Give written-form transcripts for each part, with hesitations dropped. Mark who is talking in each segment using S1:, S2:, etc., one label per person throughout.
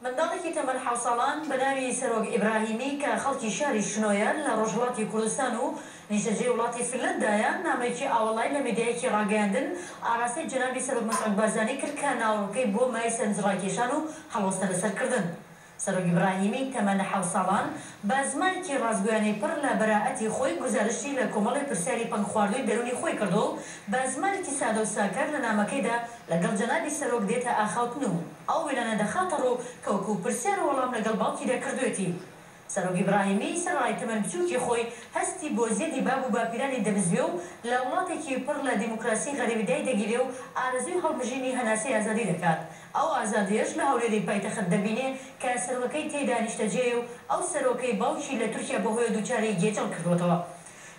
S1: مناڵێکی تەمەن 7 ساڵان بە ناوی سەرۆک ئیبراهیمی کە خەڵکی شاری شنۆیە لە ڕۆژهەڵاتی کوردستان و نیشتەجێی وڵاتی فنلەندایە نامەیەکی ئاوەڵای لە میدیایەکی ڕاگەیاندن ئاراستەی جەنابی سەرۆک مەسعود بارزانی کرد کە ناوەڕۆکەی بۆ مای سەرنجڕاکێشان و هەڵوەستە لەسەرکردن. سەرۆک ئیبراهیمی تەمەن 7 ساڵان بە زمانێکی ڕازگویانەی پڕ لە بەراعەتی خۆی گزارشتی لە کۆمەڵی پرسیاری پەنگخواردووی دەرونی خۆی کردو و بە زمانێکی سادە و ساکار لە نامەکەیدا لەگەڵ جەنابی سەرۆک دێتە ئاخاوتن و ئەو وێلانە دەخاتە ڕوو کە وەکو پرسیار و وەڵام لەگەڵ باوکیدا کردوێتی. سەرۆک ئیبراهیمی سەرڕای تەمەن بچووکی خۆی هەستی بۆ زیێدی باب و باپیرانی دەبزوێ و لە وڵاتێکی پڕ لە دیموکراسی غەریبیدای دەگیرێ و ئارەزوی هەڵبژینی هەناسەی ئازادی دەکات. ئەو ئازادیەش لە هەولێری پایتەخت دەبینێ کە سەرۆکەی تێدا نیشتەجێ و ئەو سەرۆکەی باوکی لە تورکیا بەهۆی دووچارەی گێجەڵ کردوێتەوە.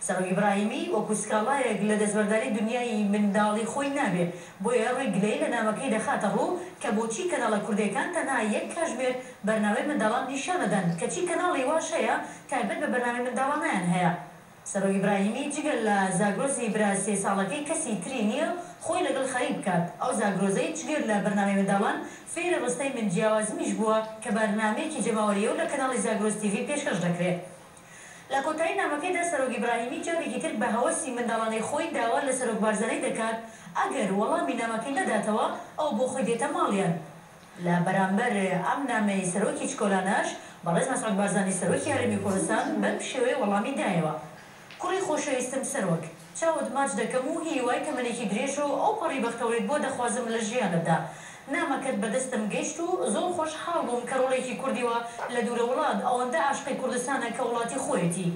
S1: سەرۆک ئیبراهیمی وەکو سکاڵایەک لە دەستبەرداری دنیای منداڵی خۆی نابێت بۆیە ڕێی گلەی لە نامەکەی دەخاتە ڕوو کە بۆچی کەناڵە کوردەکان تەنها یەک کاتژمێر بەرنامەی منداڵان نیشانەدەن کەچی کەناڵی واش هەیە تایبەت بە بەرنامەی منداڵانیان هەیە. سەرۆک ئیبراهیمی جگەل لە زاگرۆزی برا 3 ساڵەکەی کەسی تری نییە خۆی لەگەڵ خەریک بکات. ئەو زاگرۆزەی جگەل لە بەرنامەی منداڵان فێرە ڕستەی من جیاوازمیش بووە کە بەرنامەیەکی جەماوەریە و لە کەناڵی زاگرۆز تیڤی پێشکەش دەکرێت. لە کۆتایی نامەکەیدا سەرۆک ئیبراهیمی جارێکی تر بە هەوەسی منداڵانەی خۆی داوا لە سەرۆک بارزانی دەکات ئەگەر وەڵامی نامەکەی نەداتەوە ئەو بۆ خۆی دێتە ماڵیان. لە بەرامبەر ئەم نامەی سەرۆکی چکۆلانەش بەڕێز مەسعود بارزانی سەرۆکی هەرێمی کوردستان بەم شێوەیە وەڵامی دایەوە. کوڕی خۆشەویستم سەرۆک، چاوت ماچ دەکەم و هیوای تەمەنێکی درێژ و ئەو پەڕی بەختەوەریت بۆ دەخوازم لە ژیانتدا. نامەکەت بەدەستم گەیشت و زۆر خۆشحاڵ بووم کە ڕۆڵێکی کوردیوە لە دوورە وڵات ئەوەندە عاشقی کوردستانە کە وڵاتی خۆیەتی.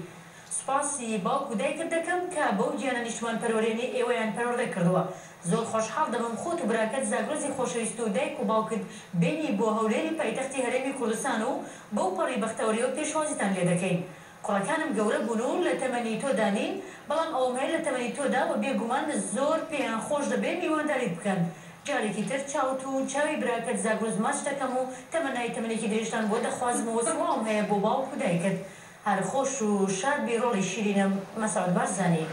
S1: سوپاسی باوک و دایکت دەکەم کە بەو گیانە نیشتمان پەروەرێنی ئێوەیان پەروەردە کردووە. زۆر خۆشحاڵ دەبم خۆت و براکەت زاگرۆزی خۆشەویست و دایک و باوکت بینی بۆ هەولێری پایتەختی هەرێمی کوردستان و بەو پەڕی بەختەوەریەوە پێشوازیتان لێ دەکەین. کوڕەکانم گەورە بوون و لە تەمەنی تۆدانین، بەڵام ئەوم هەیە لە تەمەنی تۆدا بە بێگومان زۆر پێیان خۆش دەبێت میوانداریت بکەن. جارێکی تر چاوت و چاوی براکەت زاگرۆز ماچ دەکەم و تەمەنای تەمەنێکی درێژتان بۆ دەخوازمەوە سڵاوم هەیە بۆ باوک و دایکت. هەر خۆش و شاد بی ڕۆڵی شیرینم مەسعود بارزانی.